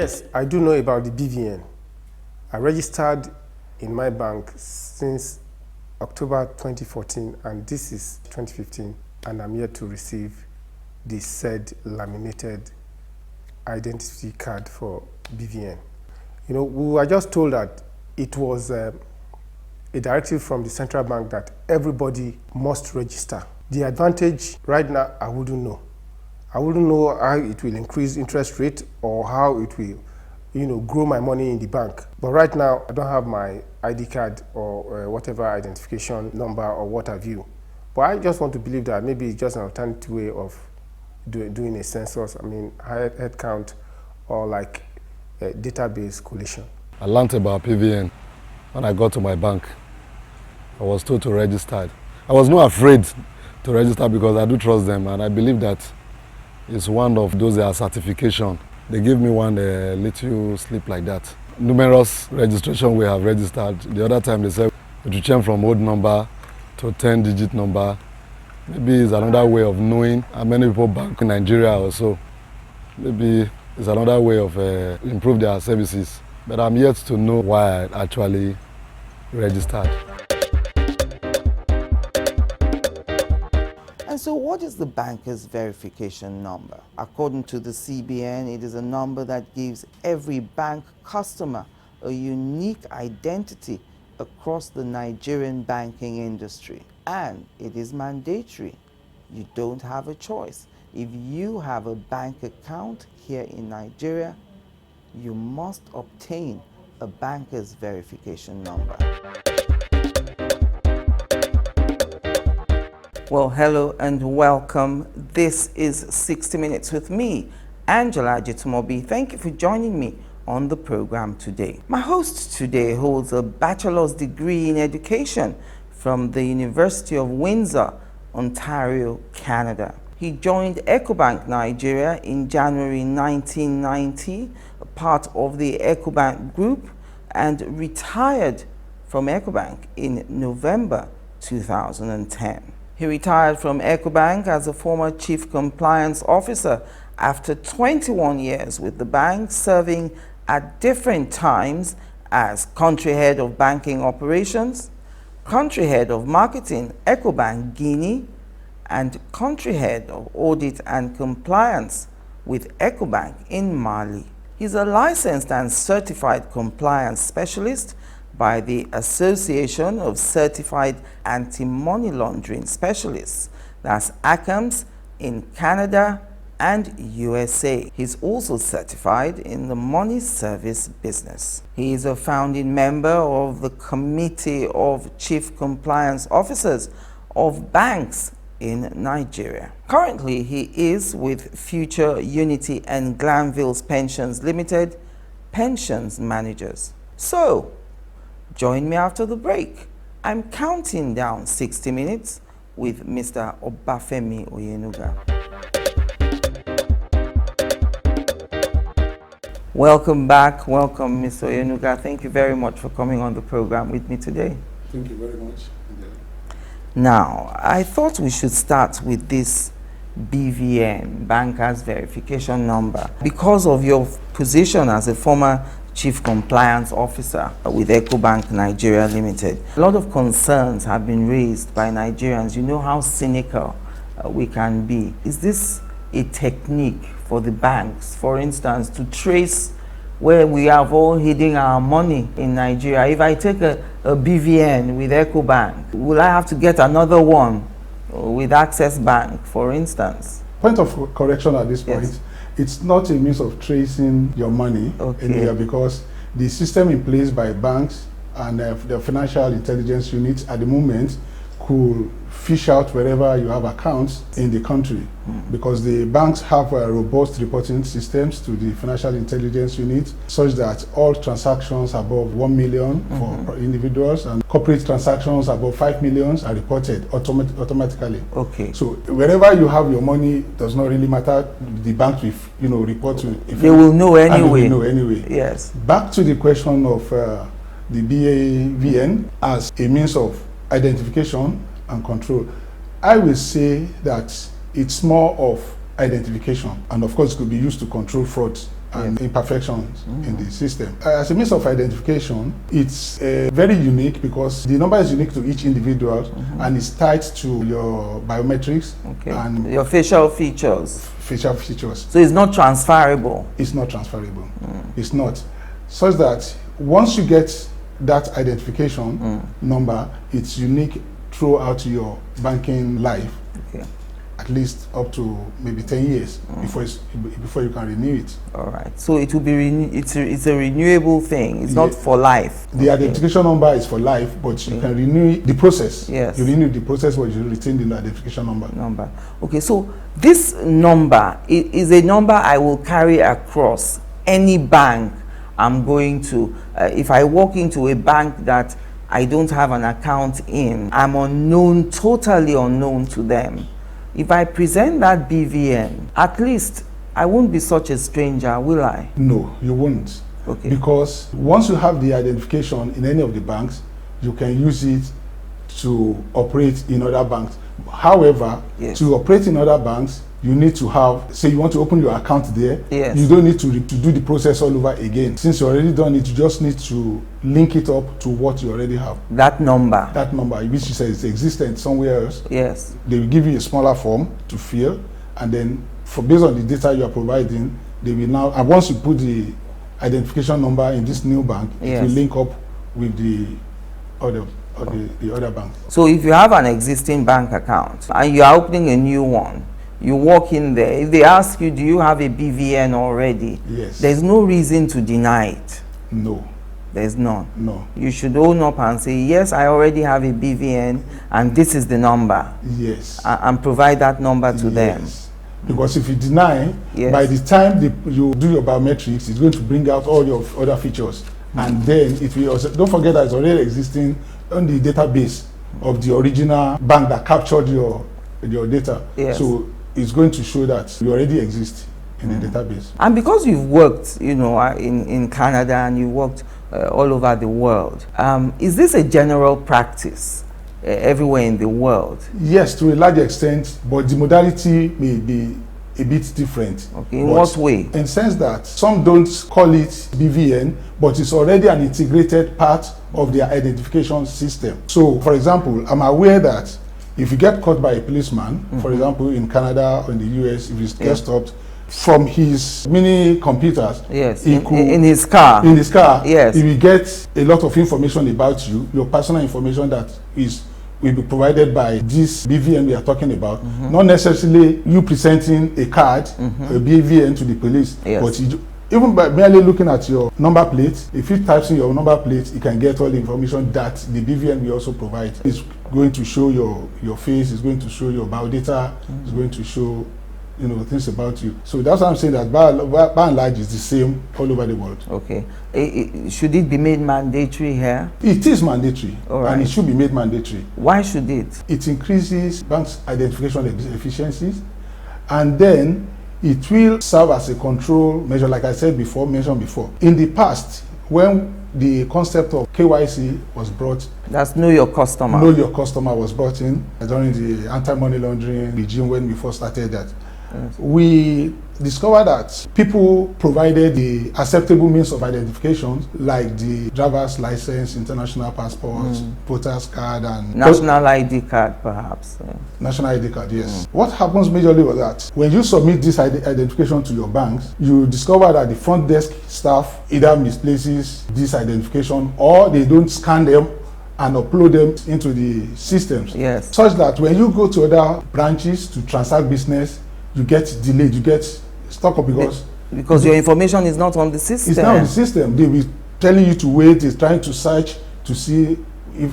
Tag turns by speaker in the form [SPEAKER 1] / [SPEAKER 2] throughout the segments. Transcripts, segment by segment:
[SPEAKER 1] Yes, I do know about the BVN. I registered in my bank since October 2014, and this is 2015, and I'm yet to receive the said laminated identity card for BVN. You know, we were just told that it was a directive from the central bank that everybody must register. The advantage right now, I wouldn't know. I wouldn't know how it will increase interest rate or how it will, grow my money in the bank. But right now, I don't have my ID card or whatever identification number or what have you. But I just want to believe that maybe it's just an alternative way of doing a census, head count, or like a database collation.
[SPEAKER 2] I learned about PVN when I got to my bank. I was told to register. I was not afraid to register because I do trust them, and I believe that it's one of those certification. They gave me one little slip like that. Numerous registration we have registered. The other time they said to change from old number to 10-digit number. Maybe it's another way of knowing how many people bank in Nigeria also. Maybe it's another way of improve their services. But I'm yet to know why I actually registered.
[SPEAKER 3] And so what is the banker's verification number? According to the CBN, it is a number that gives every bank customer a unique identity across the Nigerian banking industry. And it is mandatory. You don't have a choice. If you have a bank account here in Nigeria, you must obtain a banker's verification number. Well, hello and welcome. This is 60 Minutes with me, Angela Ajitumobi. Thank you for joining me on the program today. My host today holds a bachelor's degree in education from the University of Windsor, Ontario, Canada. He joined EcoBank Nigeria in January 1990, a part of the EcoBank Group, and retired from EcoBank in November 2010. He retired from EcoBank as a former Chief Compliance Officer after 21 years with the bank, serving at different times as Country Head of Banking Operations, Country Head of Marketing, EcoBank Guinea, and Country Head of Audit and Compliance with EcoBank in Mali. He's a licensed and certified compliance specialist by the Association of Certified Anti-Money Laundering Specialists, that's ACAMS, in Canada and USA. He's also certified in the money service business. He is a founding member of the Committee of Chief Compliance Officers of Banks in Nigeria. Currently, he is with Future Unity and Glanville's Pensions Limited, Pensions Managers. So, join me after the break. I'm counting down 60 minutes with Mr. Femi Oyenuga. Welcome back. Welcome, Mr. Oyenuga. Thank you very much for coming on the program with me today.
[SPEAKER 2] Thank you very much.
[SPEAKER 3] Now, I thought we should start with this BVN, Banker's Verification Number. Because of your position as a former Chief Compliance Officer with EcoBank Nigeria Limited, a lot of concerns have been raised by Nigerians. You know how cynical we can be. Is this a technique for the banks, for instance, to trace where we have all hidden our money in Nigeria? If I take a BVN with EcoBank, will I have to get another one with Access Bank, for instance?
[SPEAKER 4] Point of correction at this point. Yes. It's not a means of tracing your money anywhere, because the system in place by banks and the financial intelligence units at the moment could fish out wherever you have accounts in the country, because the banks have robust reporting systems to the financial intelligence unit, such that all transactions above 1 million for individuals and corporate transactions above 5 million are reported automatically.
[SPEAKER 3] Okay.
[SPEAKER 4] So wherever you have your money, does not really matter. The bank will, report to.
[SPEAKER 3] They will know anyway.
[SPEAKER 4] They will know anyway.
[SPEAKER 3] Yes.
[SPEAKER 4] Back to the question of the BVN as a means of identification and control. I will say that it's more of identification, and of course it could be used to control fraud and imperfections in the system. As a means of identification, it's very unique because the number is unique to each individual and it's tied to your biometrics and
[SPEAKER 3] your facial features.
[SPEAKER 4] So
[SPEAKER 3] it's not transferable.
[SPEAKER 4] It's not transferable. It's not. Such that once you get that identification number, it's unique throughout your banking life.
[SPEAKER 3] Okay.
[SPEAKER 4] At least up to maybe 10 years before you can renew it.
[SPEAKER 3] All right. So it will be it's a renewable thing. It's not for life.
[SPEAKER 4] The identification number is for life, but you can renew the process.
[SPEAKER 3] Yes.
[SPEAKER 4] You renew the process, but you retain the identification number.
[SPEAKER 3] Okay. So this number is a number I will carry across any bank I'm going to. If I walk into a bank that I don't have an account in, I'm unknown, totally unknown to them. If I present that BVN, at least I won't be such a stranger, will I?
[SPEAKER 4] No, you won't.
[SPEAKER 3] Okay.
[SPEAKER 4] Because once you have the identification in any of the banks, you can use it to operate in other banks. However, to operate in other banks, you need to have, say you want to open your account there, you don't need to do the process all over again. Since you already done it, you just need to link it up to what you already have.
[SPEAKER 3] That number,
[SPEAKER 4] which you say is existent somewhere else.
[SPEAKER 3] Yes.
[SPEAKER 4] They will give you a smaller form to fill, and then based on the data you are providing, they will now, and once you put the identification number in this new bank, it will link up with the other bank.
[SPEAKER 3] So if you have an existing bank account and you are opening a new one, you walk in there, if they ask you, do you have a BVN already?
[SPEAKER 4] Yes.
[SPEAKER 3] There's no reason to deny it.
[SPEAKER 4] No.
[SPEAKER 3] There's none.
[SPEAKER 4] No.
[SPEAKER 3] You should own up and say, yes, I already have a BVN and this is the number.
[SPEAKER 4] Yes.
[SPEAKER 3] And provide that number to them.
[SPEAKER 4] Because if you deny, by the time you do your biometrics, it's going to bring out all your other features. And then it will also, don't forget that it's already existing on the database of the original bank that captured your data.
[SPEAKER 3] Yes.
[SPEAKER 4] So it's going to show that you already exist in the database.
[SPEAKER 3] And because you've worked, in Canada and you worked all over the world, is this a general practice everywhere in the world?
[SPEAKER 4] Yes, to a large extent, but the modality may be a bit different.
[SPEAKER 3] Okay, in what way?
[SPEAKER 4] In the sense that some don't call it BVN, but it's already an integrated part of their identification system. So, for example, I'm aware that if you get caught by a policeman, for example, in Canada or in the US, if you get stopped, from his mini computers,
[SPEAKER 3] in his car,
[SPEAKER 4] he will get a lot of information about you, your personal information that will be provided by this BVN we are talking about. Not necessarily you presenting a card, a BVN to the police, but even by merely looking at your number plate, if he types in your number plate, he can get all the information that the BVN will also provide. It's going to show your face, it's going to show your biodata, it's going to show things about you. So that's why I'm saying that by and large it's the same all over the world. Okay.
[SPEAKER 3] Should it be made mandatory here?
[SPEAKER 4] It is mandatory, and it should be made mandatory.
[SPEAKER 3] Why should it?
[SPEAKER 4] It increases banks' identification efficiencies, and then it will serve as a control measure, like I said before, mentioned before. In the past, when the concept of KYC was brought,
[SPEAKER 3] that's know your customer.
[SPEAKER 4] Know your customer was brought in during the anti-money laundering regime when we first started that. We discovered that people provided the acceptable means of identification, like the driver's license, international passports, voter's card, and
[SPEAKER 3] national ID card, perhaps.
[SPEAKER 4] National ID card, yes. What happens majorly was that when you submit this identification to your banks, you discover that the front desk staff either misplaces this identification or they don't scan them and upload them into the systems.
[SPEAKER 3] Yes.
[SPEAKER 4] Such that when you go to other branches to transact business, you get delayed, you get stuck up
[SPEAKER 3] because your information is not on the system.
[SPEAKER 4] It's not on the system. They will telling you to wait, it's trying to search to see if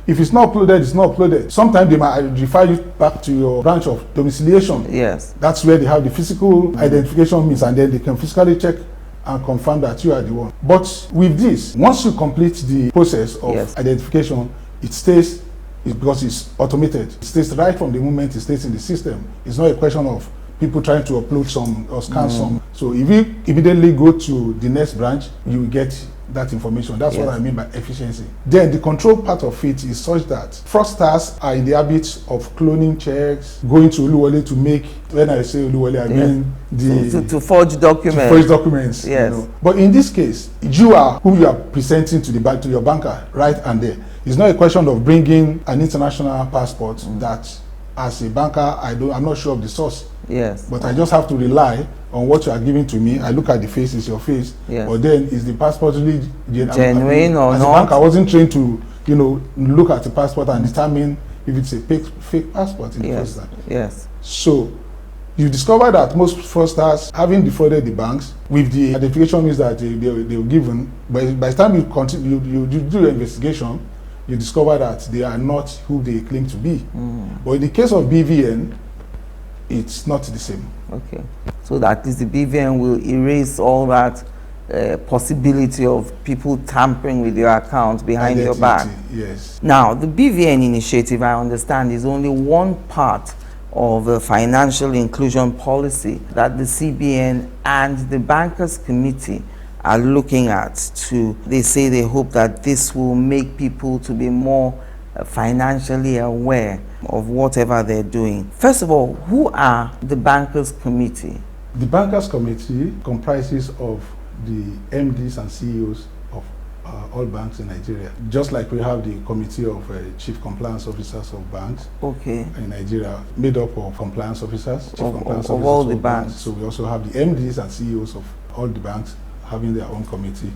[SPEAKER 4] it's not uploaded, it's not uploaded. Sometimes they might refer you back to your branch of domiciliation.
[SPEAKER 3] Yes.
[SPEAKER 4] That's where they have the physical identification means, and then they can physically check and confirm that you are the one. But with this, once you complete the process of identification, it stays because it's automated. It stays right from the moment it stays in the system. It's not a question of people trying to upload some or scan some. So if you immediately go to the next branch, you will get that information. That's what I mean by efficiency. Then the control part of it is such that fraudsters are in the habit of cloning checks, going to Oluwole to make, when I say Oluwole, I mean
[SPEAKER 3] to forge documents.
[SPEAKER 4] To forge documents.
[SPEAKER 3] Yes.
[SPEAKER 4] You know. But in this case, you are who you are presenting to the bank, to your banker, right and there. It's not a question of bringing an international passport that, as a banker, I'm not sure of the source.
[SPEAKER 3] Yes.
[SPEAKER 4] But I just have to rely on what you are giving to me. I look at the face, it's your face.
[SPEAKER 3] Yes.
[SPEAKER 4] But then is the passport really
[SPEAKER 3] genuine or
[SPEAKER 4] as
[SPEAKER 3] not?
[SPEAKER 4] a bank, I wasn't trained to, look at the passport and determine if it's a fake passport in the first time.
[SPEAKER 3] Yes.
[SPEAKER 4] So you discover that most fraudsters, having defrauded the banks with the identification means that they were given, but by the time you do your investigation, you discover that they are not who they claim to be. But in the case of BVN, it's not the same.
[SPEAKER 3] Okay. So that is the BVN will erase all that possibility of people tampering with your account behind your back.
[SPEAKER 4] Yes.
[SPEAKER 3] Now, the BVN initiative, I understand, is only one part of a financial inclusion policy that the CBN and the Bankers Committee are looking at they say they hope that this will make people to be more financially aware of whatever they're doing. First of all, who are the Bankers Committee?
[SPEAKER 4] The Bankers Committee comprises of the MDs and CEOs of all banks in Nigeria. Just like we have the Committee of Chief Compliance Officers of banks in Nigeria, made up of compliance officers, chief compliance officers
[SPEAKER 3] of all the banks.
[SPEAKER 4] So we also have the MDs and CEOs of all the banks having their own committee,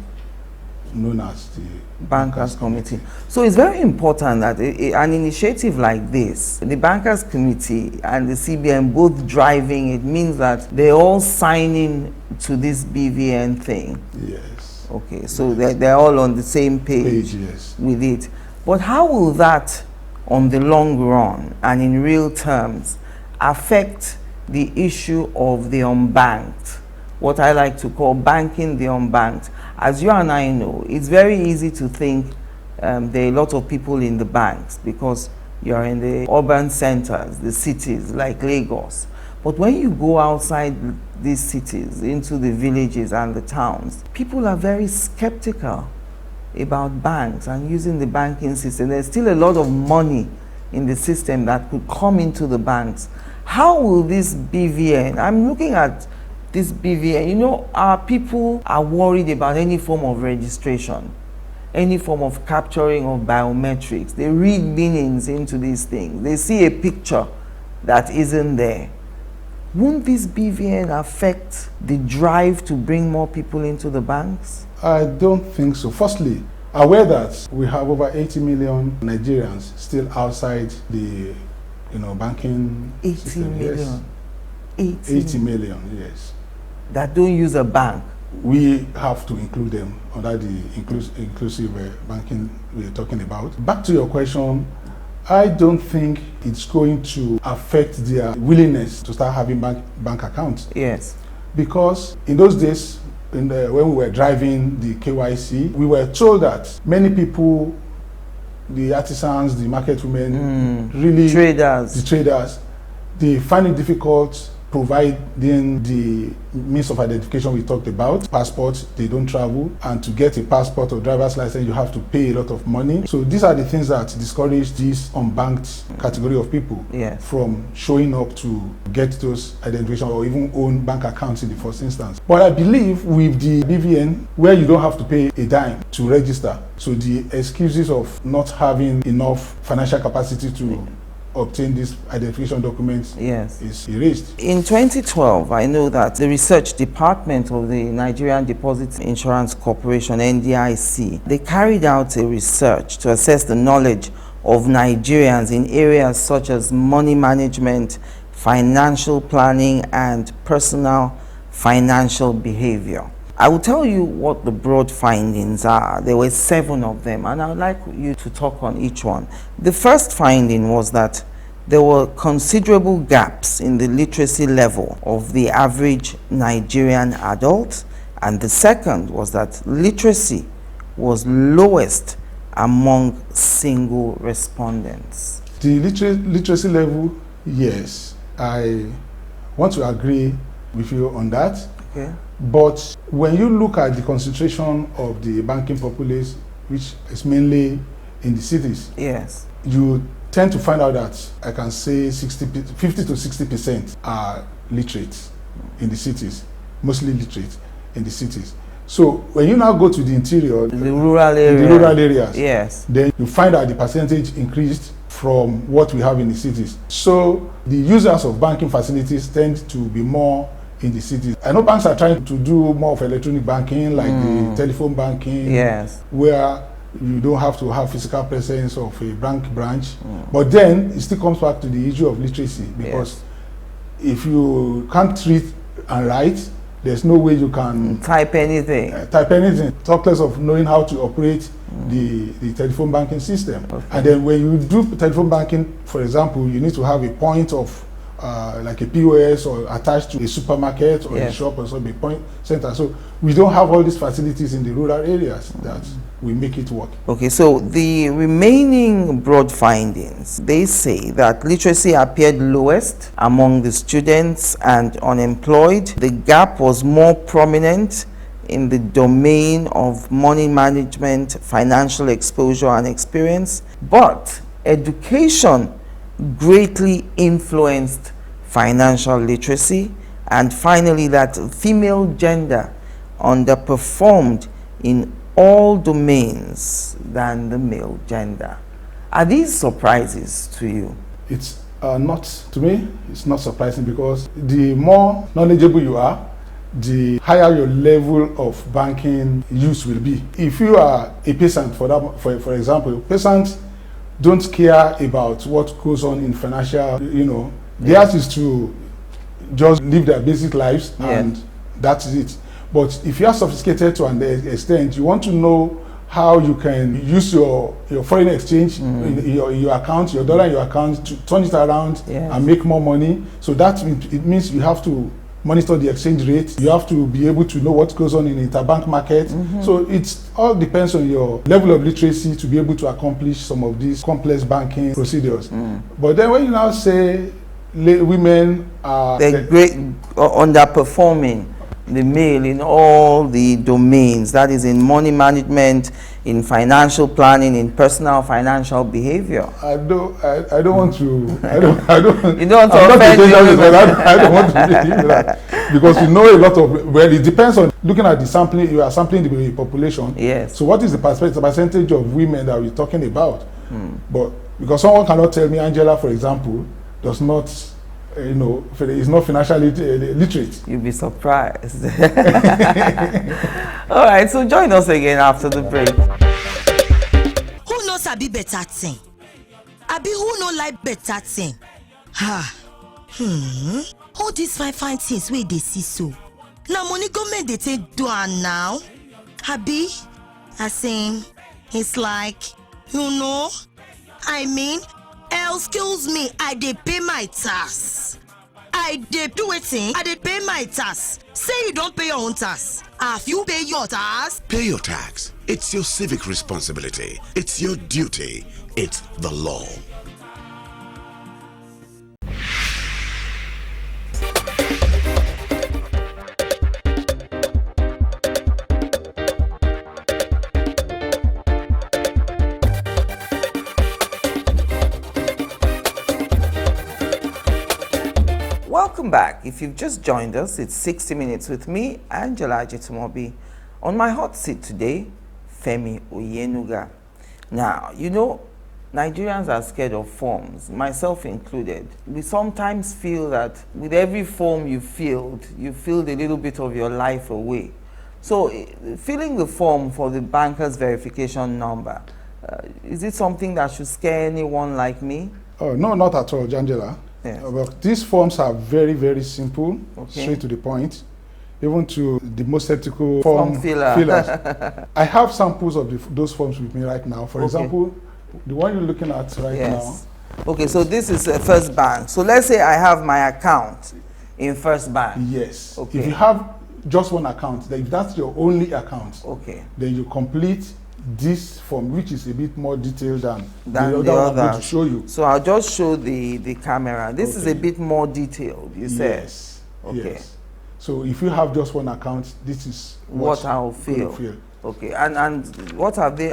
[SPEAKER 4] known as the
[SPEAKER 3] Bankers Committee. So it's very important that an initiative like this, the Bankers Committee and the CBN both driving it, means that they're all signing to this BVN thing.
[SPEAKER 4] Yes.
[SPEAKER 3] Okay, so they're all on the same page
[SPEAKER 4] yes.
[SPEAKER 3] with it. But how will that, on the long run and in real terms, affect the issue of the unbanked? What I like to call banking the unbanked. As you and I know, it's very easy to think there are a lot of people in the banks because you're in the urban centers, the cities like Lagos. But when you go outside these cities, into the villages and the towns, people are very skeptical about banks and using the banking system. There's still a lot of money in the system that could come into the banks. How will this BVN, I'm looking at this BVN, our people are worried about any form of registration, any form of capturing of biometrics. They read meanings into these things. They see a picture that isn't there. Won't this BVN affect the drive to bring more people into the banks?
[SPEAKER 4] I don't think so. Firstly, aware that we have over 80 million Nigerians still outside the banking
[SPEAKER 3] 80
[SPEAKER 4] system.
[SPEAKER 3] million.
[SPEAKER 4] Yes. 80 million, yes.
[SPEAKER 3] That don't use a bank.
[SPEAKER 4] We have to include them under the inclusive banking we're talking about. Back to your question, I don't think it's going to affect their willingness to start having bank accounts.
[SPEAKER 3] Yes.
[SPEAKER 4] Because in those days, when we were driving the KYC, we were told that many people, the artisans, the market women, really the traders, they find it difficult providing the means of identification we talked about. Passports, they don't travel, and to get a passport or driver's license, you have to pay a lot of money. So these are the things that discourage this unbanked category of people from showing up to get those identification or even own bank accounts in the first instance. But I believe with the BVN, where you don't have to pay a dime to register, so the excuses of not having enough financial capacity to obtain these identification documents is erased.
[SPEAKER 3] In 2012, I know that the research department of the Nigerian Deposit Insurance Corporation, NDIC, they carried out a research to assess the knowledge of Nigerians in areas such as money management, financial planning, and personal financial behavior. I will tell you what the broad findings are. There were 7 of them, and I would like you to talk on each one. The first finding was that there were considerable gaps in the literacy level of the average Nigerian adult, and the second was that literacy was lowest among single respondents.
[SPEAKER 4] The literacy level, yes, I want to agree with you on that.
[SPEAKER 3] Okay.
[SPEAKER 4] But when you look at the concentration of the banking populace, which is mainly in the cities,
[SPEAKER 3] Yes.
[SPEAKER 4] you tend to find out that I can say 50 to 60% are literate in the cities, mostly literate in the cities. So when you now go to the interior,
[SPEAKER 3] The rural area.
[SPEAKER 4] the rural areas,
[SPEAKER 3] Yes.
[SPEAKER 4] then you find that the percentage increased from what we have in the cities. So the users of banking facilities tend to be more in the cities. I know banks are trying to do more of electronic banking, like the telephone banking,
[SPEAKER 3] Yes.
[SPEAKER 4] where you don't have to have physical presence of a bank branch. But then it still comes back to the issue of literacy, because if you can't read and write, there's no way you can
[SPEAKER 3] Type anything.
[SPEAKER 4] type anything, talk less of knowing how to operate the telephone banking system.
[SPEAKER 3] Okay.
[SPEAKER 4] And then when you do telephone banking, for example, you need to have a point of like a POS or attached to a supermarket or a
[SPEAKER 3] Yes.
[SPEAKER 4] shop or some a point center. So we don't have all these facilities in the rural areas that we make it work.
[SPEAKER 3] Okay, so the remaining broad findings, they say that literacy appeared lowest among the students and unemployed. The gap was more prominent in the domain of money management, financial exposure and experience, but education greatly influenced financial literacy, and finally that female gender underperformed in all domains than the male gender. Are these surprises to you?
[SPEAKER 4] It's not, to me, it's not surprising, because the more knowledgeable you are, the higher your level of banking use will be. If you are a peasant, for example, peasants don't care about what goes on in financial, theirs is to just live their basic lives, and that's it. But if you are sophisticated to an extent, you want to know how you can use your foreign exchange in your account, your dollar in your account, to turn it around and make more money. So it means you have to monitor the exchange rate. You have to be able to know what goes on in the interbank market. So it all depends on your level of literacy to be able to accomplish some of these complex banking procedures. But then when you now say women are
[SPEAKER 3] underperforming the male in all the domains, that is in money management, in financial planning, in personal financial behavior.
[SPEAKER 4] I don't want to.
[SPEAKER 3] You don't want to offend
[SPEAKER 4] I don't want to do that, because you know a lot of. Well, it depends on looking at the sampling. You are sampling the population.
[SPEAKER 3] Yes.
[SPEAKER 4] So what is the percentage of women that we're talking about? But because someone cannot tell me Angela, for example, does not, is not financially literate.
[SPEAKER 3] You'll be surprised. All right, so join us again after the break.
[SPEAKER 5] Who knows Abi better thing? Abi who no like better thing? All these fine things wey dey see so. Now money government dey take do am now. Abi, it's like, excuse me, I dey pay my tax. I dey do wetin? I dey pay my tax. Say you don't pay your own tax. Have you pay your tax?
[SPEAKER 6] Pay your tax. It's your civic responsibility. It's your duty. It's the law.
[SPEAKER 3] Welcome back. If you've just joined us, it's 60 Minutes with me, Angela Ajitumobi. On my hot seat today, Femi Oyenuga. Now, Nigerians are scared of forms, myself included. We sometimes feel that with every form you filled a little bit of your life away. So, filling the form for the banker's verification number, is it something that should scare anyone like me?
[SPEAKER 4] Oh, no, not at all, Angela.
[SPEAKER 3] Yes.
[SPEAKER 4] But these forms are very, very simple, straight to the point, even to the most skeptical form fillers. I have samples of those forms with me right now. For example, the one you're looking at right now.
[SPEAKER 3] Okay, so this is First Bank. So let's say I have my account in First Bank.
[SPEAKER 4] Yes.
[SPEAKER 3] Okay.
[SPEAKER 4] If you have just one account, if that's your only account,
[SPEAKER 3] okay,
[SPEAKER 4] then you complete this form, which is a bit more detailed than the other one I'm going to show you.
[SPEAKER 3] So I'll just show the camera. This is a bit more detailed, you said.
[SPEAKER 4] Yes.
[SPEAKER 3] Okay.
[SPEAKER 4] Yes. So if you have just one account, this is
[SPEAKER 3] what I'll fill. Okay, and what have they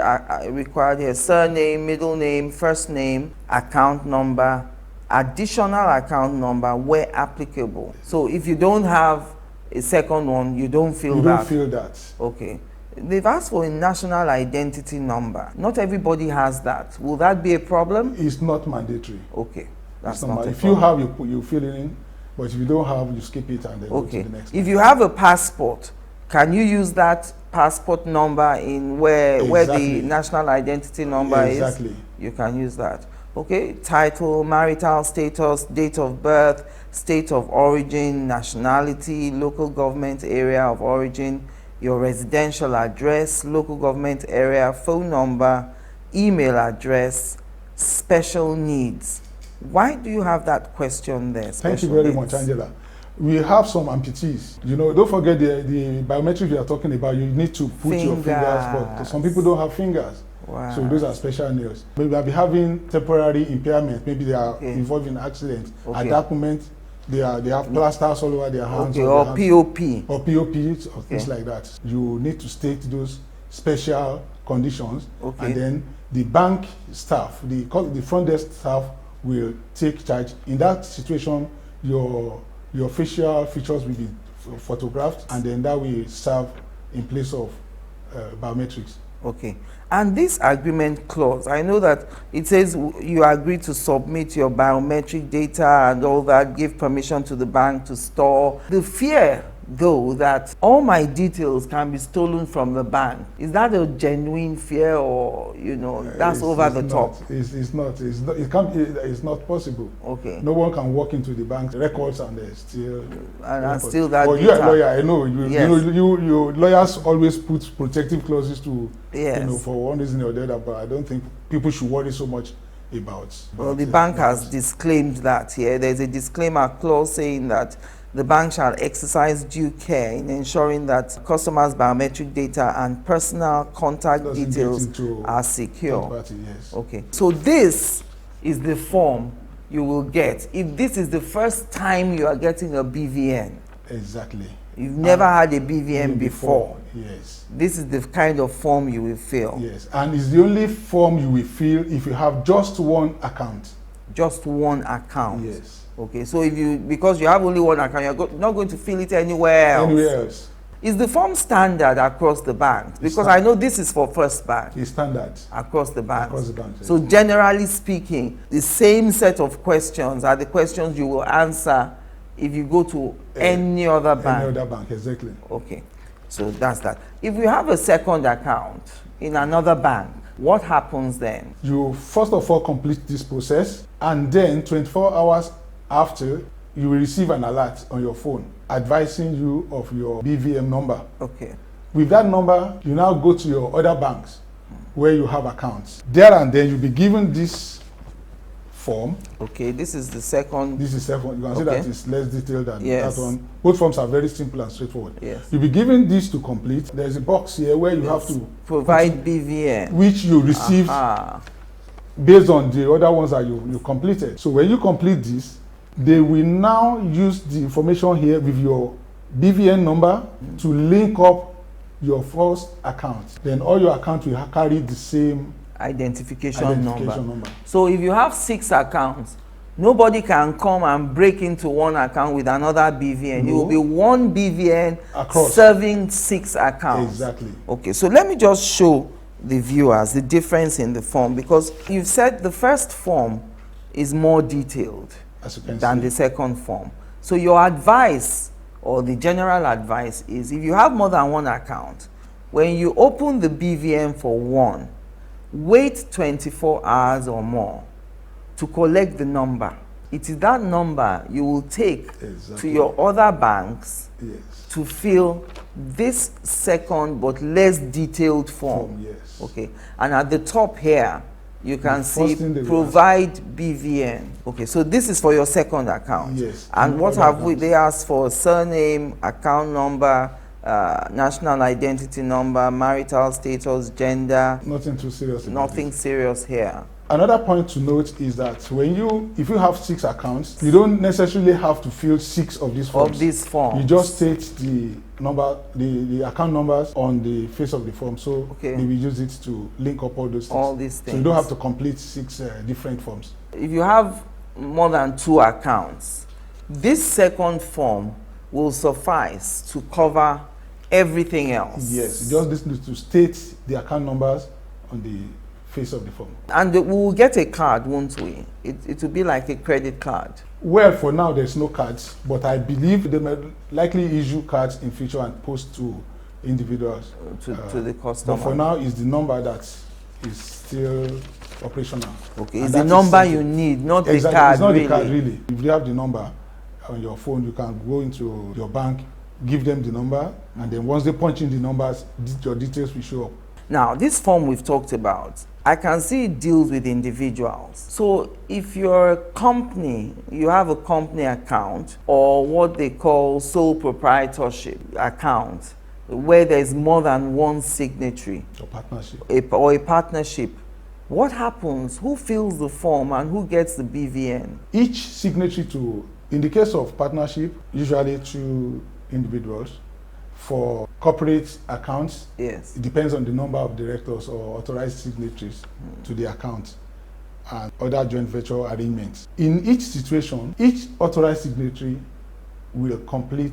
[SPEAKER 3] required here? Surname, middle name, first name, account number, additional account number where applicable. So if you don't have a second one, you don't fill that.
[SPEAKER 4] You don't fill that.
[SPEAKER 3] Okay. They've asked for a national identity number. Not everybody has that. Will that be a problem?
[SPEAKER 4] It's not mandatory.
[SPEAKER 3] Okay. That's
[SPEAKER 4] not
[SPEAKER 3] not a
[SPEAKER 4] if
[SPEAKER 3] problem.
[SPEAKER 4] you have, you fill it in, but if you don't have, you skip it and then go to the next.
[SPEAKER 3] If you have a passport, can you use that passport number in where the national identity number is? You can use that. Okay, title, marital status, date of birth, state of origin, nationality, local government area of origin, your residential address, local government area, phone number, email address, special needs. Why do you have that question there?
[SPEAKER 4] Thank you very much, Angela. We have some amputees. You know, don't forget the biometrics you are talking about. You need to put your fingers, but some people don't have fingers.
[SPEAKER 3] Wow.
[SPEAKER 4] So those are special nails. Maybe they'll be having temporary impairment. Maybe they are involved in accidents. At that moment, they have plasters all over their hands.
[SPEAKER 3] Or POP.
[SPEAKER 4] Or POPs or things like that. You need to state those special conditions. And then the bank staff, the front desk staff will take charge. In that situation, your facial features will be photographed, and then that will serve in place of biometrics.
[SPEAKER 3] Okay. And this agreement clause, I know that it says you agree to submit your biometric data and all that, give permission to the bank to store. The fear, though, that all my details can be stolen from the bank, is that a genuine fear, or, you know, that's over the top?
[SPEAKER 4] It's not. It's not possible.
[SPEAKER 3] Okay.
[SPEAKER 4] No one can walk into the bank records and steal.
[SPEAKER 3] And steal that data.
[SPEAKER 4] You're a lawyer, I know. You lawyers always put protective clauses to, you know, for one reason or the other, but I don't think people should worry so much about.
[SPEAKER 3] Well, the bank has disclaimed that here. There's a disclaimer clause saying that the bank shall exercise due care in ensuring that customers' biometric data and personal contact details are secure. Okay. So this is the form you will get if this is the first time you are getting a BVN.
[SPEAKER 4] Exactly.
[SPEAKER 3] You've never had a BVN before.
[SPEAKER 4] Yes.
[SPEAKER 3] This is the kind of form you will fill.
[SPEAKER 4] Yes. And it's the only form you will fill if you have just one account.
[SPEAKER 3] Just one account.
[SPEAKER 4] Yes.
[SPEAKER 3] Okay, so because you have only one account, you're not going to fill it anywhere else.
[SPEAKER 4] Anywhere else.
[SPEAKER 3] Is the form standard across the banks? Because I know this is for First Bank.
[SPEAKER 4] It's standard.
[SPEAKER 3] Across the banks.
[SPEAKER 4] Across the banks.
[SPEAKER 3] So generally speaking, the same set of questions are the questions you will answer if you go to any other bank.
[SPEAKER 4] Any other bank, exactly.
[SPEAKER 3] Okay, so that's that. If you have a second account in another bank, what happens then?
[SPEAKER 4] You first of all complete this process, and then 24 hours after, you will receive an alert on your phone advising you of your BVN number.
[SPEAKER 3] Okay.
[SPEAKER 4] With that number, you now go to your other banks where you have accounts. There and then you'll be given this form.
[SPEAKER 3] Okay, this is the second.
[SPEAKER 4] This is second. You can see that it's less detailed than that one. Both forms are very simple and straightforward.
[SPEAKER 3] Yes.
[SPEAKER 4] You'll be given this to complete. There's a box here where you have to
[SPEAKER 3] provide BVN,
[SPEAKER 4] which you received based on the other ones that you completed. So when you complete this, they will now use the information here with your BVN number to link up your first account. Then all your accounts will carry the same
[SPEAKER 3] identification number. So if you have 6 accounts, nobody can come and break into one account with another BVN. No. It will be one BVN across, serving 6 accounts.
[SPEAKER 4] Exactly.
[SPEAKER 3] Okay, so let me just show the viewers the difference in the form, because you've said the first form is more detailed than the second form. So your advice, or the general advice, is if you have more than one account, when you open the BVN for one, wait 24 hours or more to collect the number. It is that number you will take to your other banks to fill this second but less detailed form. Okay, and at the top here, you can see provide BVN. Okay, so this is for your second account.
[SPEAKER 4] Yes.
[SPEAKER 3] And what have they asked for? Surname, account number, national identity number, marital status, gender.
[SPEAKER 4] Nothing too serious.
[SPEAKER 3] Nothing serious here.
[SPEAKER 4] Another point to note is that if you have 6 accounts, you don't necessarily have to fill 6 of these forms. You just state the number, the account numbers on the face of the form. So we will use it to link up all those things.
[SPEAKER 3] All these things.
[SPEAKER 4] So you don't have to complete 6 different forms.
[SPEAKER 3] If you have more than 2 accounts, this second form will suffice to cover everything else.
[SPEAKER 4] Yes, you just need to state the account numbers on the face of the form.
[SPEAKER 3] And we will get a card, won't we? It will be like a credit card.
[SPEAKER 4] Well, for now there's no cards, but I believe they may likely issue cards in future and post to individuals.
[SPEAKER 3] To the customer.
[SPEAKER 4] But for now, it's the number that is still operational.
[SPEAKER 3] Okay, it's the number you need, not the card.
[SPEAKER 4] It's not
[SPEAKER 3] really.
[SPEAKER 4] the card really. If you have the number on your phone, you can go into your bank, give them the number, and then once they punch in the numbers, your details will show up.
[SPEAKER 3] Now, this form we've talked about, I can see it deals with individuals. So if you're a company, you have a company account or what they call sole proprietorship account, where there's more than one signatory
[SPEAKER 4] or partnership,
[SPEAKER 3] or a partnership, what happens? Who fills the form and who gets the BVN?
[SPEAKER 4] Each signatory in the case of partnership, usually 2 individuals. For corporate accounts,
[SPEAKER 3] yes,
[SPEAKER 4] it depends on the number of directors or authorized signatories to the account and other joint venture arrangements. In each situation, each authorized signatory will complete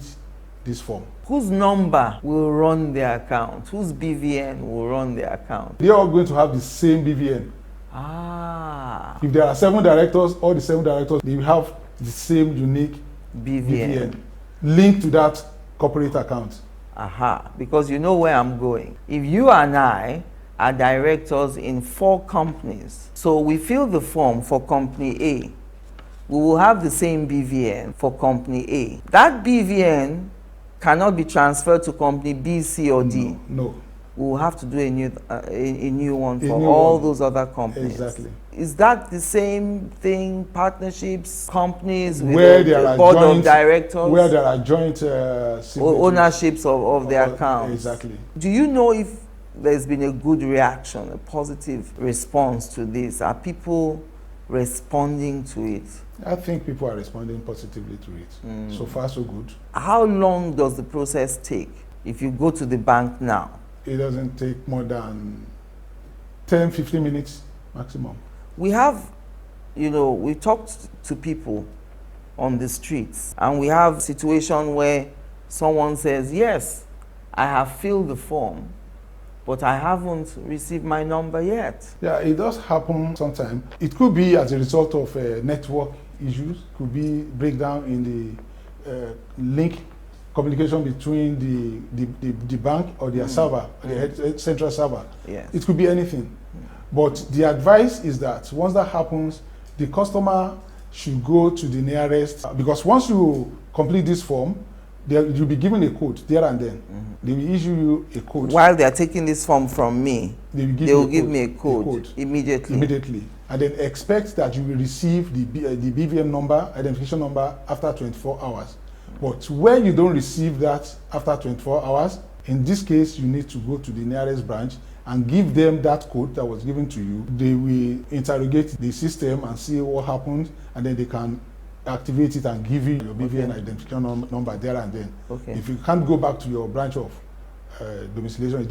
[SPEAKER 4] this form.
[SPEAKER 3] Whose number will run the account? Whose BVN will run the account?
[SPEAKER 4] They are all going to have the same BVN.
[SPEAKER 3] Ah.
[SPEAKER 4] If there are 7 directors, all the 7 directors, they will have the same unique
[SPEAKER 3] BVN
[SPEAKER 4] linked to that corporate account.
[SPEAKER 3] Aha, because you know where I'm going. If you and I are directors in 4 companies, so we fill the form for company A, we will have the same BVN for company A. That BVN cannot be transferred to company B, C, or D.
[SPEAKER 4] No.
[SPEAKER 3] We will have to do a new one for all those other companies.
[SPEAKER 4] Exactly.
[SPEAKER 3] Is that the same thing? Partnerships, companies with
[SPEAKER 4] where there are
[SPEAKER 3] board
[SPEAKER 4] joint,
[SPEAKER 3] of directors,
[SPEAKER 4] where there are joint
[SPEAKER 3] ownerships of the accounts.
[SPEAKER 4] Exactly.
[SPEAKER 3] Do you know if there's been a good reaction, a positive response to this? Are people responding to it?
[SPEAKER 4] I think people are responding positively to it. So far, so good.
[SPEAKER 3] How long does the process take if you go to the bank now?
[SPEAKER 4] It doesn't take more than 10, 15 minutes maximum.
[SPEAKER 3] We have, we talked to people on the streets, and we have a situation where someone says, yes, I have filled the form, but I haven't received my number yet. Yeah,
[SPEAKER 4] it does happen sometimes. It could be as a result of network issues, could be breakdown in the link communication between the bank or their server, the central server.
[SPEAKER 3] Yes.
[SPEAKER 4] It could be anything. But the advice is that once that happens, the customer should go to the nearest, because once you complete this form, you'll be given a code there and then. They will issue you a code.
[SPEAKER 3] While they are taking this form from me, they will give me a code immediately.
[SPEAKER 4] Immediately. And then expect that you will receive the BVM number, identification number, after 24 hours. But when you don't receive that after 24 hours, in this case, you need to go to the nearest branch and give them that code that was given to you. They will interrogate the system and see what happened, and then they can activate it and give you your BVN identification number there and then.
[SPEAKER 3] Okay.
[SPEAKER 4] If you can't go back to your branch of domiciliation,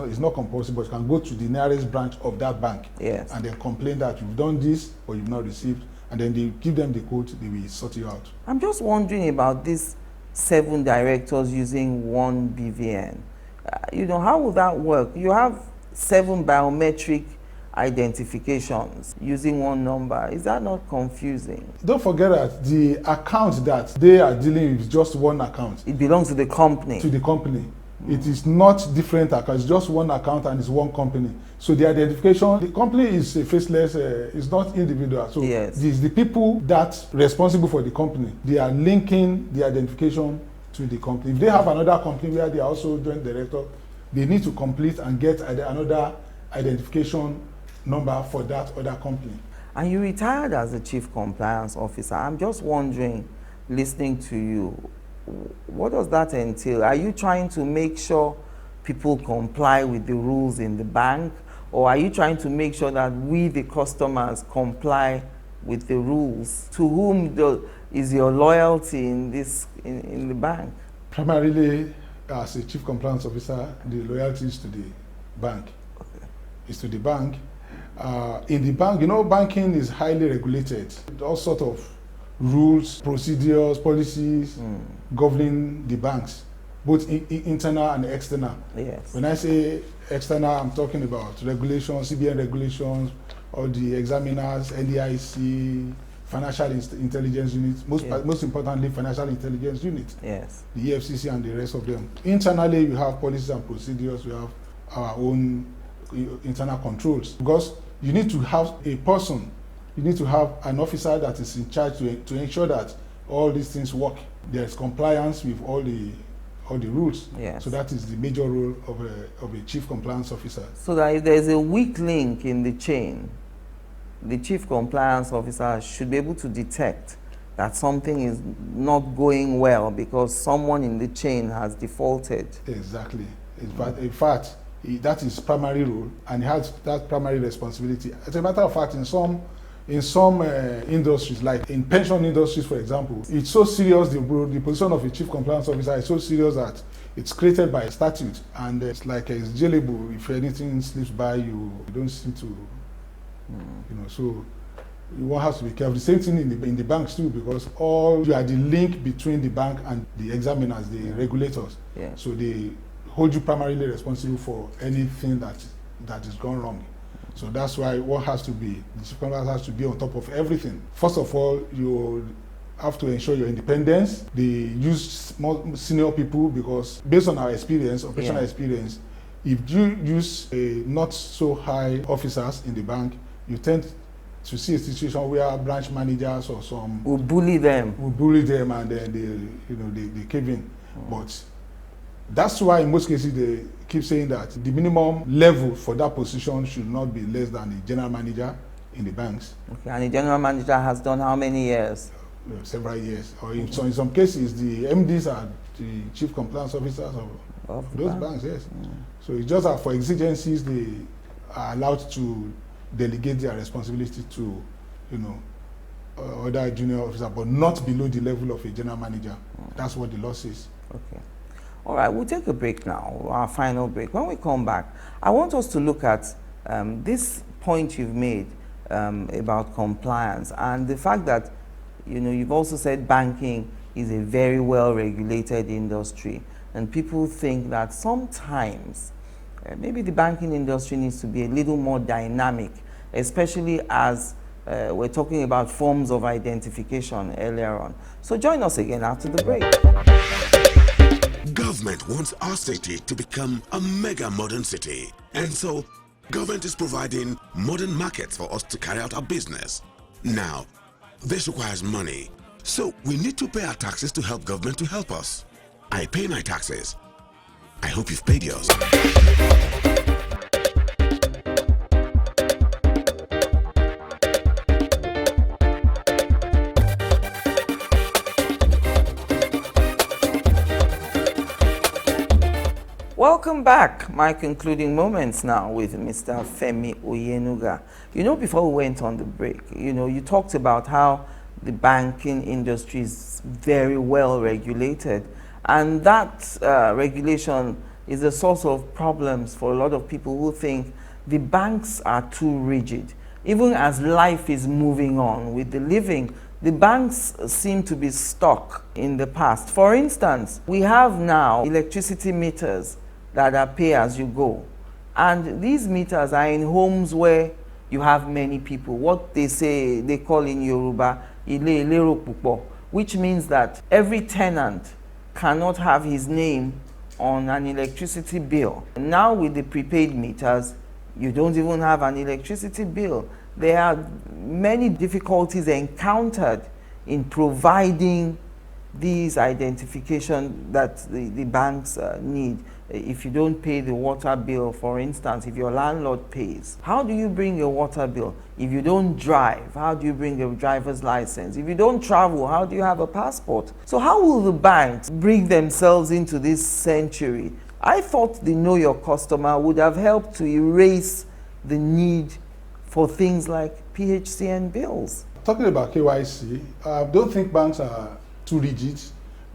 [SPEAKER 4] it's not compulsory, but you can go to the nearest branch of that bank,
[SPEAKER 3] yes,
[SPEAKER 4] and then complain that you've done this or you've not received, and then they give them the code, they will sort you out.
[SPEAKER 3] I'm just wondering about these 7 directors using one BVN. How will that work? You have 7 biometric identifications using one number. Is that not confusing?
[SPEAKER 4] Don't forget that the account that they are dealing with is just one account.
[SPEAKER 3] It belongs to the company.
[SPEAKER 4] To the company. It is not different accounts. It's just one account and it's one company. So the identification, the company is faceless, it's not individual. So
[SPEAKER 3] yes,
[SPEAKER 4] it's the people that responsible for the company. They are linking the identification to the company. If they have another company where they are also joint director, they need to complete and get another identification number for that other company.
[SPEAKER 3] And you retired as a chief compliance officer. I'm just wondering, listening to you, what does that entail? Are you trying to make sure people comply with the rules in the bank, or are you trying to make sure that we, the customers, comply with the rules? To whom is your loyalty in the bank?
[SPEAKER 4] Primarily, as a chief compliance officer, the loyalty is to the bank.
[SPEAKER 3] Okay.
[SPEAKER 4] It's to the bank. In the bank, you know, banking is highly regulated. All sort of rules, procedures, policies governing the banks, both internal and external.
[SPEAKER 3] Yes.
[SPEAKER 4] When I say external, I'm talking about regulations, CBN regulations, all the examiners, NDIC, financial intelligence unit, most importantly, financial intelligence unit.
[SPEAKER 3] Yes.
[SPEAKER 4] The EFCC and the rest of them. Internally, we have policies and procedures. We have our own internal controls, because you need to have a person, you need to have an officer that is in charge to ensure that all these things work. There's compliance with all the rules.
[SPEAKER 3] Yes.
[SPEAKER 4] So that is the major role of a chief compliance officer.
[SPEAKER 3] So that if there's a weak link in the chain, the chief compliance officer should be able to detect that something is not going well because someone in the chain has defaulted.
[SPEAKER 4] Exactly. In fact, that is primary role, and he has that primary responsibility. As a matter of fact, in some industries, like in pension industries, for example, it's so serious, the position of a chief compliance officer is so serious that it's created by statute, and it's like it's jailable. If anything slips by you, don't seem to, you know, so one has to be careful. The same thing in the banks too, because you are the link between the bank and the examiners, the regulators.
[SPEAKER 3] Yeah.
[SPEAKER 4] So they hold you primarily responsible for anything that is gone wrong. So that's why the chief compliance has to be on top of everything. First of all, you have to ensure your independence. They use more senior people, because based on our experience, operational experience, if you use not so high officers in the bank, you tend to see a situation where branch managers or some
[SPEAKER 3] will bully them,
[SPEAKER 4] and then they cave in. But that's why in most cases they keep saying that the minimum level for that position should not be less than the general manager in the banks. Okay,
[SPEAKER 3] and the general manager has done how many years?
[SPEAKER 4] Several years. Or in some cases, the MDs are the chief compliance officers of those banks, yes. So it's just that for exigencies, they are allowed to delegate their responsibility to, other junior officers, but not below the level of a general manager. That's what the law says.
[SPEAKER 3] Okay. All right, we'll take a break now, our final break. When we come back, I want us to look at this point you've made about compliance and the fact that, you've also said banking is a very well-regulated industry, and people think that sometimes maybe the banking industry needs to be a little more dynamic, especially as we're talking about forms of identification earlier on. So join us again after the break.
[SPEAKER 6] Government wants our city to become a mega modern city. And so, government is providing modern markets for us to carry out our business. Now, this requires money. So, we need to pay our taxes to help government to help us. I pay my taxes. I hope you've paid yours.
[SPEAKER 3] Welcome back. My concluding moments now with Mr. Femi Oyenuga. Before we went on the break, you talked about how the banking industry is very well regulated, and that regulation is a source of problems for a lot of people who think the banks are too rigid. Even as life is moving on with the living, the banks seem to be stuck in the past. For instance, we have now electricity meters that are pay as you go. And these meters are in homes where you have many people. What they call in Yoruba, ile ilero pupo, which means that every tenant cannot have his name on an electricity bill. Now with the prepaid meters, you don't even have an electricity bill. There are many difficulties encountered in providing these identification that the banks need. if you don't pay the water bill, for instance, if your landlord pays, how do you bring a water bill? If you don't drive, how do you bring a driver's license? If you don't travel, how do you have a passport? So how will the banks bring themselves into this century? I thought the Know Your Customer would have helped to erase the need for things like PHCN bills.
[SPEAKER 4] Talking about KYC, I don't think banks are too rigid,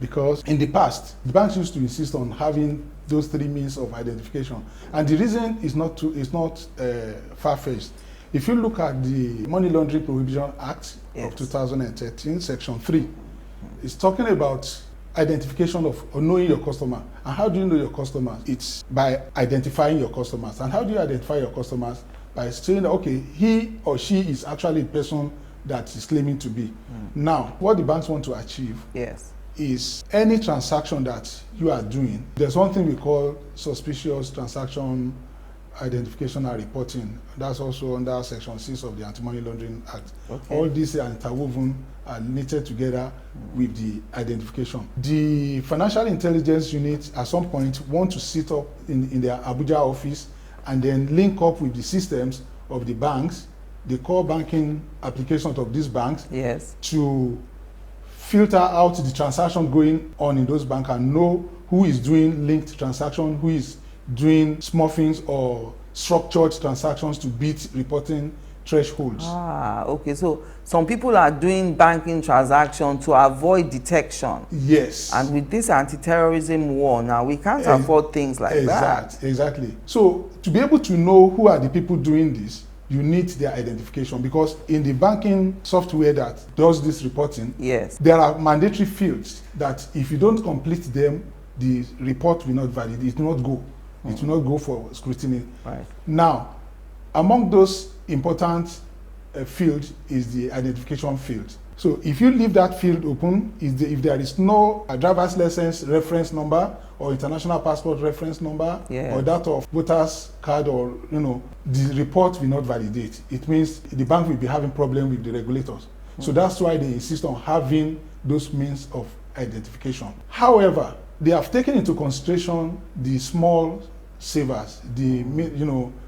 [SPEAKER 4] because in the past, the banks used to insist on having those 3 means of identification. And the reason is not far-fetched. If you look at the Money Laundering Prohibition Act of 2013, Section 3, it's talking about identification of or knowing your customer. And how do you know your customers? It's by identifying your customers. And how do you identify your customers? By saying, okay, he or she is actually the person that is claiming to be. Now, what the banks want to achieve is any transaction that you are doing. There's one thing we call suspicious transaction identification and reporting. That's also under Section 6 of the Anti-Money Laundering Act. All these are interwoven and knitted together with the identification. The Financial Intelligence Unit at some point want to sit up in their Abuja office and then link up with the systems of the banks, the core banking applications of these banks, to filter out the transaction going on in those banks and know who is doing linked transaction, who is doing small things or structured transactions to beat reporting thresholds.
[SPEAKER 3] Okay. So some people are doing banking transactions to avoid detection.
[SPEAKER 4] Yes.
[SPEAKER 3] And with this anti-terrorism war now, we can't afford things like that.
[SPEAKER 4] Exactly. So to be able to know who are the people doing this, you need their identification, because in the banking software that does this reporting, there are mandatory fields that if you don't complete them, the report will not valid. It will not go. It will not go for scrutiny. Now, among those important fields is the identification field. So if you leave that field open, if there is no driver's license reference number or international passport reference number or that of voter's card, or the report will not validate. It means the bank will be having problem with the regulators. So that's why they insist on having those means of identification. However, they have taken into consideration the small savers,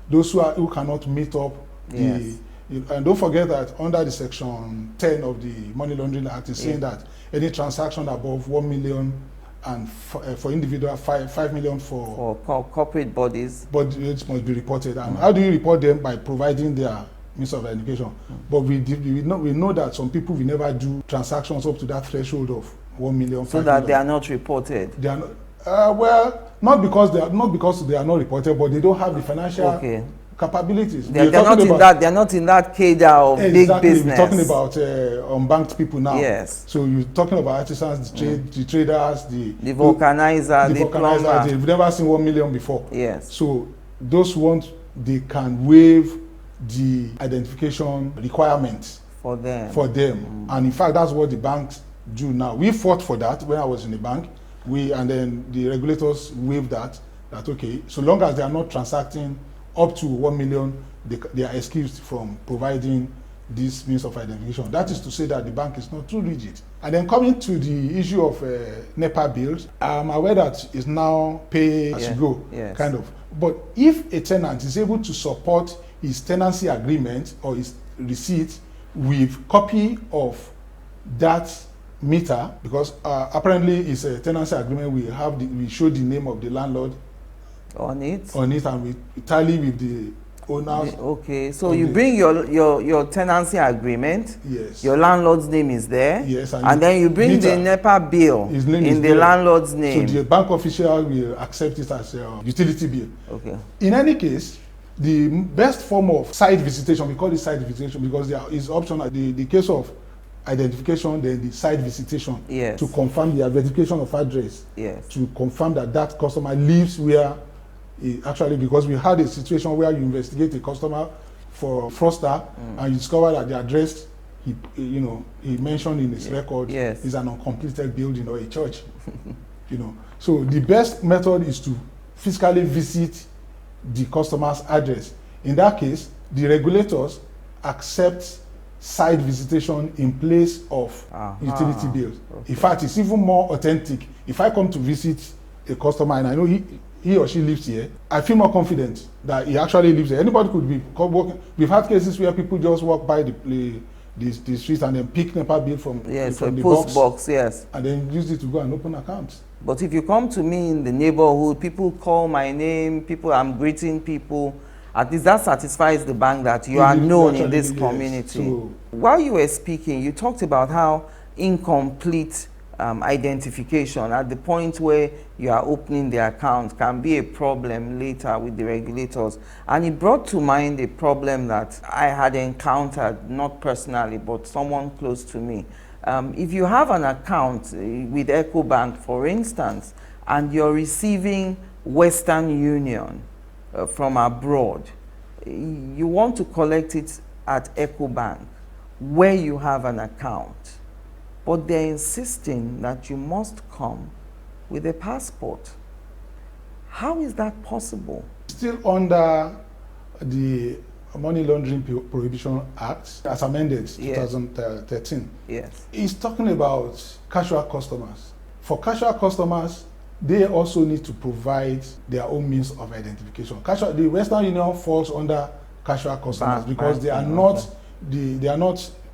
[SPEAKER 4] those who cannot meet up and don't forget that under the Section 10 of the Money Laundering Act is saying that any transaction above 1 million and for individual 5 million for
[SPEAKER 3] corporate bodies,
[SPEAKER 4] but it must be reported. And how do you report them? By providing their means of identification. But we know that some people will never do transactions up to that threshold of 1 million.
[SPEAKER 3] So that they are not reported.
[SPEAKER 4] They are not, well, not because they are not reported, but they don't have the financial capabilities.
[SPEAKER 3] They're not in that cadre of big business.
[SPEAKER 4] We're talking about unbanked people now. So you're talking about artisans, the traders, the
[SPEAKER 3] vulcanizer, the plumber.
[SPEAKER 4] They've never seen 1 million before. So those ones, they can waive the identification requirements
[SPEAKER 3] for them.
[SPEAKER 4] And in fact, that's what the banks do now. We fought for that when I was in the bank. And then the regulators waived that okay, so long as they are not transacting up to 1 million, they are excused from providing this means of identification. That is to say that the bank is not too rigid. And then coming to the issue of NEPA bills, I'm aware that it's now pay as you go, kind of. But if a tenant is able to support his tenancy agreement or his receipt with copy of that meter, because apparently it's a tenancy agreement, we show the name of the landlord
[SPEAKER 3] on it,
[SPEAKER 4] and we tally with the owners.
[SPEAKER 3] Okay, so you bring your tenancy agreement. Your landlord's name is there. And then you bring the NEPA bill in the landlord's name.
[SPEAKER 4] So the bank official will accept it as a utility bill. In any case, the best form of site visitation, we call it site visitation because there is optional. The case of identification, then the site visitation to confirm the verification of address, to confirm that customer lives where actually, because we had a situation where you investigate a customer for fraudster and you discover that the address he mentioned in his record is an uncompleted building or a church. So the best method is to physically visit the customer's address. In that case, the regulators accept site visitation in place of utility bills. In fact, it's even more authentic. If I come to visit a customer and I know he or she lives here, I feel more confident that he actually lives there. Anybody could be working. We've had cases where people just walk by the streets and then pick NEPA bill from the
[SPEAKER 3] box, yes,
[SPEAKER 4] and then use it to go and open accounts.
[SPEAKER 3] But if you come to me in the neighborhood, people call my name, I'm greeting people, at least that satisfies the bank that you are known in this community. So, while you were speaking, you talked about how incomplete identification at the point where you are opening the account can be a problem later with the regulators. And it brought to mind a problem that I had encountered, not personally, but someone close to me. If you have an account with EcoBank, for instance, and you're receiving Western Union from abroad, you want to collect it at EcoBank where you have an account, but they're insisting that you must come with a passport. How is that possible?
[SPEAKER 4] Still under the Money Laundering Prohibition Act, as amended 2013.
[SPEAKER 3] Yes.
[SPEAKER 4] It's talking about casual customers. For casual customers, they also need to provide their own means of identification. The Western Union falls under casual customers because they are not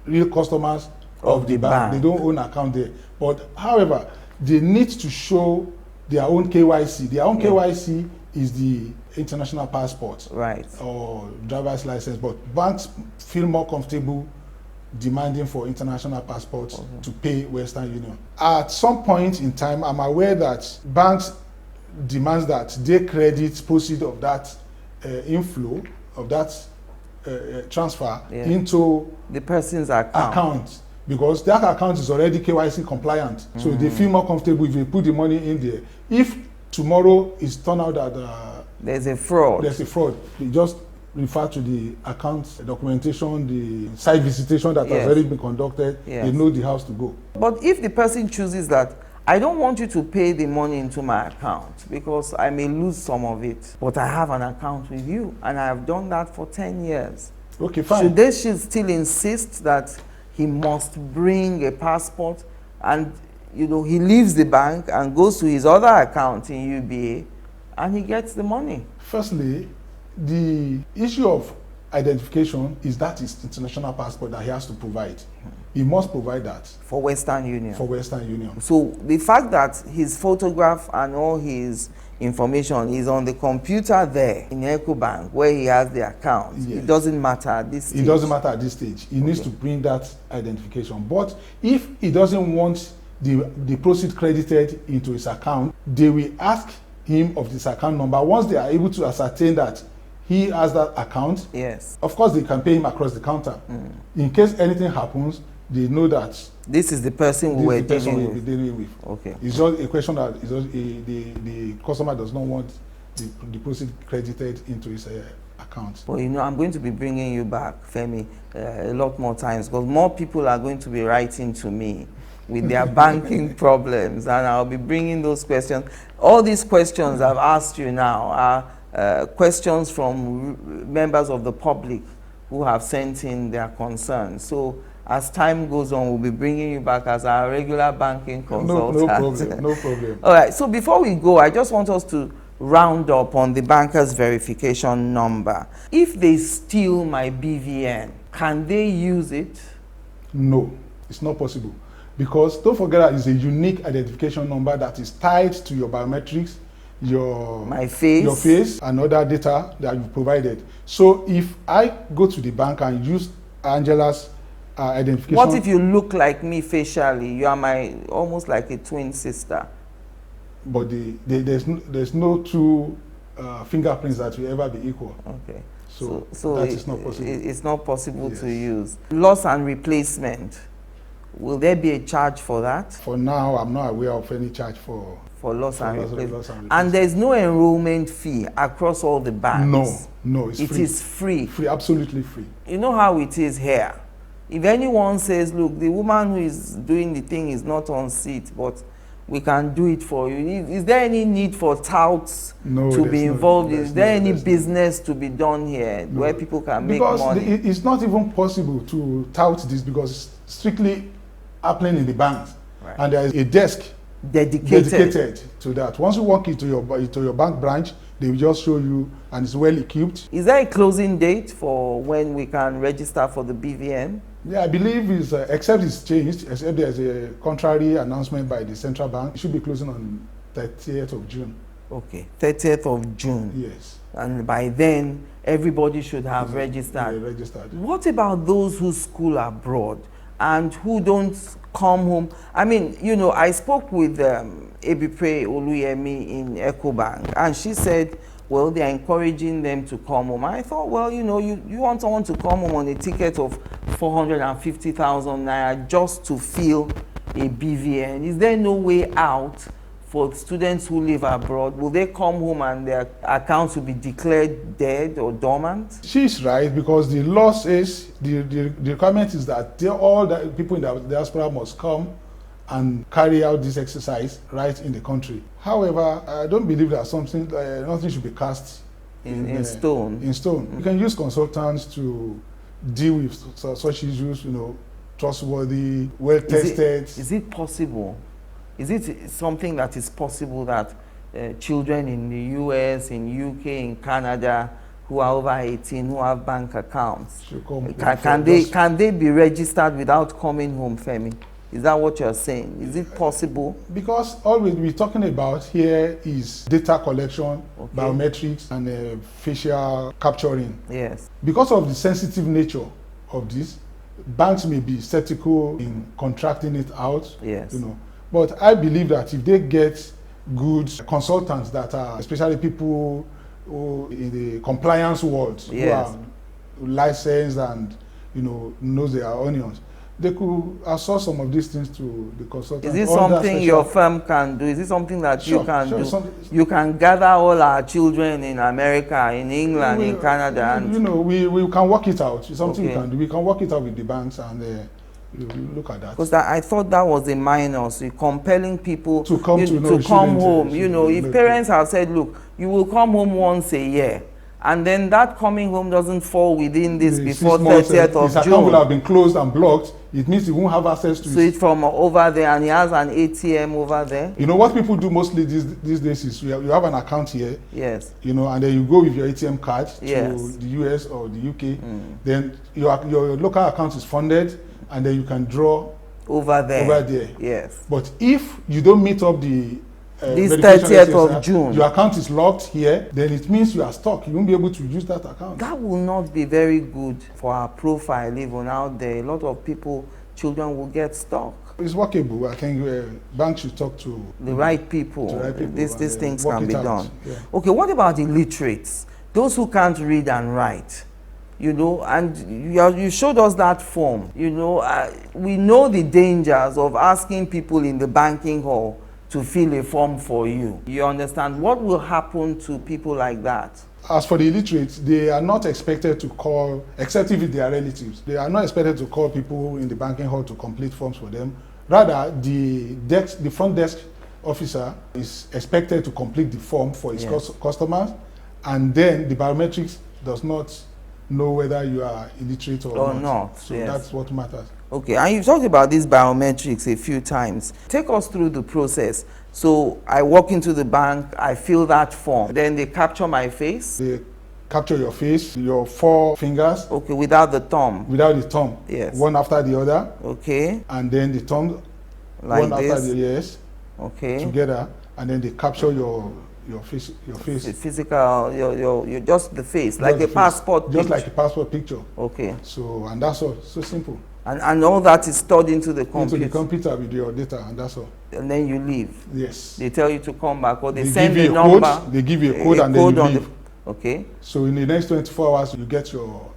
[SPEAKER 4] real customers of the bank. They don't own account there. But however, they need to show their own KYC. Their own KYC is the international passport,
[SPEAKER 3] right,
[SPEAKER 4] or driver's license. But banks feel more comfortable demanding for international passports to pay Western Union. At some point in time, I'm aware that banks demand that they credit proceeds of that inflow, of that transfer into
[SPEAKER 3] the person's account.
[SPEAKER 4] Because that account is already KYC compliant. So they feel more comfortable if they put the money in there. If tomorrow it's turned out that
[SPEAKER 3] there's a fraud,
[SPEAKER 4] they just refer to the account documentation, the site visitation that has already been conducted. They know the house to go.
[SPEAKER 3] But if the person chooses that, I don't want you to pay the money into my account because I may lose some of it, but I have an account with you and I have done that for 10 years.
[SPEAKER 4] Okay, fine.
[SPEAKER 3] Should they still insist that he must bring a passport, and he leaves the bank and goes to his other account in UBA and he gets the money?
[SPEAKER 4] Firstly, the issue of identification is that it's international passport that he has to provide. He must provide that.
[SPEAKER 3] For Western Union?
[SPEAKER 4] For Western Union.
[SPEAKER 3] So the fact that his photograph and all his information is on the computer there in EcoBank where he has the account, it doesn't matter at this stage?
[SPEAKER 4] It doesn't matter at this stage. He needs to bring that identification. But if he doesn't want the proceeds credited into his account, they will ask him of this account number. Once they are able to ascertain that he has that account, of course they can pay him across the counter. In case anything happens, they know that
[SPEAKER 3] this is the person we're
[SPEAKER 4] dealing with. Okay. It's just a question that the customer does not want the proceeds credited into his account.
[SPEAKER 3] Well, I'm going to be bringing you back, Femi, a lot more times because more people are going to be writing to me with their banking problems, and I'll be bringing those questions. All these questions I've asked you now are questions from members of the public who have sent in their concerns. So as time goes on, we'll be bringing you back as our regular banking consultant.
[SPEAKER 4] No problem.
[SPEAKER 3] All right, so before we go, I just want us to round up on the banker's verification number. If they steal my BVN, can they use it?
[SPEAKER 4] No, it's not possible. Because don't forget that it's a unique identification number that is tied to your biometrics, your face and other data that you've provided. So if I go to the bank and use Angela's identification.
[SPEAKER 3] What if you look like me facially? You are almost like a twin sister.
[SPEAKER 4] But there's no two fingerprints that will ever be equal.
[SPEAKER 3] Okay.
[SPEAKER 4] So that is not possible.
[SPEAKER 3] It's not possible to use. Loss and replacement. Will there be a charge for that?
[SPEAKER 4] For now, I'm not aware of any charge for
[SPEAKER 3] loss and replacement. And there's no enrollment fee across all the banks?
[SPEAKER 4] No, it's free.
[SPEAKER 3] It is free?
[SPEAKER 4] Free, absolutely free.
[SPEAKER 3] You know how it is here. If anyone says, look, the woman who is doing the thing is not on seat, but we can do it for you. Is there any need for touts to be involved? Is there any business to be done here where people can make money?
[SPEAKER 4] Because it's not even possible to tout this because it's strictly happening in the banks. Right. And there is a desk
[SPEAKER 3] dedicated
[SPEAKER 4] to that. Once you walk into your bank branch, they will just show you, and it's well equipped.
[SPEAKER 3] Is there a closing date for when we can register for the BVN?
[SPEAKER 4] Yeah, I believe it's except it's changed, except there's a contrary announcement by the central bank. It should be closing on 30th of June.
[SPEAKER 3] Okay, 30th of June.
[SPEAKER 4] Yes.
[SPEAKER 3] And by then, everybody should have registered.
[SPEAKER 4] Yeah, registered.
[SPEAKER 3] What about those who school abroad and who don't come home? I mean, you know, I spoke with Ebipre Oluyemi in EcoBank, and she said, well, they're encouraging them to come home. I thought, well, you know, you want someone to come home on a ticket of 450,000 naira just to fill a BVN. Is there no way out for students who live abroad? Will they come home and their accounts will be declared dead or dormant?
[SPEAKER 4] She's right, because the law says, the requirement is that all the people in the diaspora must come and carry out this exercise right in the country. However, I don't believe that nothing should be cast
[SPEAKER 3] in stone.
[SPEAKER 4] In stone. You can use consultants to deal with such issues, you know, trustworthy, well-tested.
[SPEAKER 3] Is it possible? Is it something that is possible that children in the US, in UK, in Canada, who are over 18, who have bank accounts, can they be registered without coming home, Femi? Is that what you're saying? Is it possible?
[SPEAKER 4] Because all we're talking about here is data collection, biometrics, and facial capturing.
[SPEAKER 3] Yes.
[SPEAKER 4] Because of the sensitive nature of this, banks may be skeptical in contracting it out.
[SPEAKER 3] Yes.
[SPEAKER 4] You know, but I believe that if they get good consultants that are, especially people who in the compliance world,
[SPEAKER 3] yes,
[SPEAKER 4] who are licensed and, you know, knows their onions, they could outsource some of these things to the consultants.
[SPEAKER 3] Is this something your firm can do? Is this something that you can do? You can gather all our children in America, in England, in Canada, and
[SPEAKER 4] you know, we can work it out. It's something we can do. We can work it out with the banks, and you look at that.
[SPEAKER 3] Because I thought that was a minus, compelling people
[SPEAKER 4] to come
[SPEAKER 3] home. You know, if parents have said, look, you will come home once a year, and then that coming home doesn't fall within this before 30th of June. His account will
[SPEAKER 4] have been closed and blocked. It means he won't have access to
[SPEAKER 3] it from over there, and he has an ATM over there.
[SPEAKER 4] You know what people do mostly these days is you have an account here.
[SPEAKER 3] Yes.
[SPEAKER 4] You know, and then you go with your ATM card to
[SPEAKER 3] yes,
[SPEAKER 4] the US or the UK. Then your local account is funded, and then you can draw
[SPEAKER 3] over there. Yes.
[SPEAKER 4] But if you don't meet up the
[SPEAKER 3] this 30th of June,
[SPEAKER 4] your account is locked here, then it means you are stuck. You won't be able to use that account.
[SPEAKER 3] That will not be very good for our profile even out there. A lot of people, children will get stuck.
[SPEAKER 4] It's workable. I think banks should talk to
[SPEAKER 3] the right people. These things can be done.
[SPEAKER 4] Yeah.
[SPEAKER 3] Okay, what about illiterates? Those who can't read and write? You know, and you showed us that form. You know, we know the dangers of asking people in the banking hall to fill a form for you. You understand? What will happen to people like that?
[SPEAKER 4] As for the illiterates, they are not expected to call, except if they are relatives. They are not expected to call people in the banking hall to complete forms for them. Rather, the front desk officer is expected to complete the form for his customers, and then the biometrics does not know whether you are illiterate or not. So that's what matters.
[SPEAKER 3] Okay, and you've talked about these biometrics a few times. Take us through the process. So I walk into the bank, I fill that form, then they capture my face.
[SPEAKER 4] They capture your face, your 4 fingers.
[SPEAKER 3] Okay, without the thumb.
[SPEAKER 4] Without the thumb.
[SPEAKER 3] Yes.
[SPEAKER 4] One after the other.
[SPEAKER 3] Okay.
[SPEAKER 4] And then the thumb,
[SPEAKER 3] like
[SPEAKER 4] one
[SPEAKER 3] this.
[SPEAKER 4] after the
[SPEAKER 3] okay.
[SPEAKER 4] Together, and then they capture your face.
[SPEAKER 3] The physical, your just the face, just like a passport picture.
[SPEAKER 4] Just like a passport picture.
[SPEAKER 3] Okay.
[SPEAKER 4] So, and that's all. So simple.
[SPEAKER 3] And all that is stored into the computer.
[SPEAKER 4] Into the computer with your data, and that's all.
[SPEAKER 3] And then you leave.
[SPEAKER 4] Yes.
[SPEAKER 3] They tell you to come back, or they send a number.
[SPEAKER 4] Code, they give you a code, and then you leave.
[SPEAKER 3] Okay.
[SPEAKER 4] So in the next 24 hours, you get your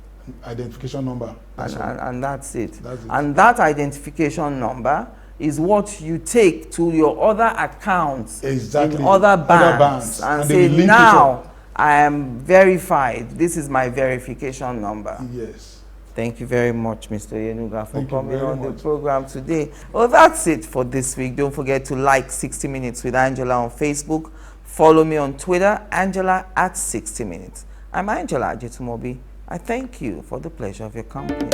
[SPEAKER 4] identification number.
[SPEAKER 3] And that's it.
[SPEAKER 4] That's it.
[SPEAKER 3] And that identification number is what you take to your other accounts in other banks and say, now I am verified. This is my verification number.
[SPEAKER 4] Yes.
[SPEAKER 3] Thank you very much, Mr. Oyenuga, for coming on the program today. Well, that's it for this week. Don't forget to like 60 Minutes with Angela on Facebook. Follow me on Twitter, Angela at 60 Minutes. I'm Angela Ajitumobi. I thank you for the pleasure of your company.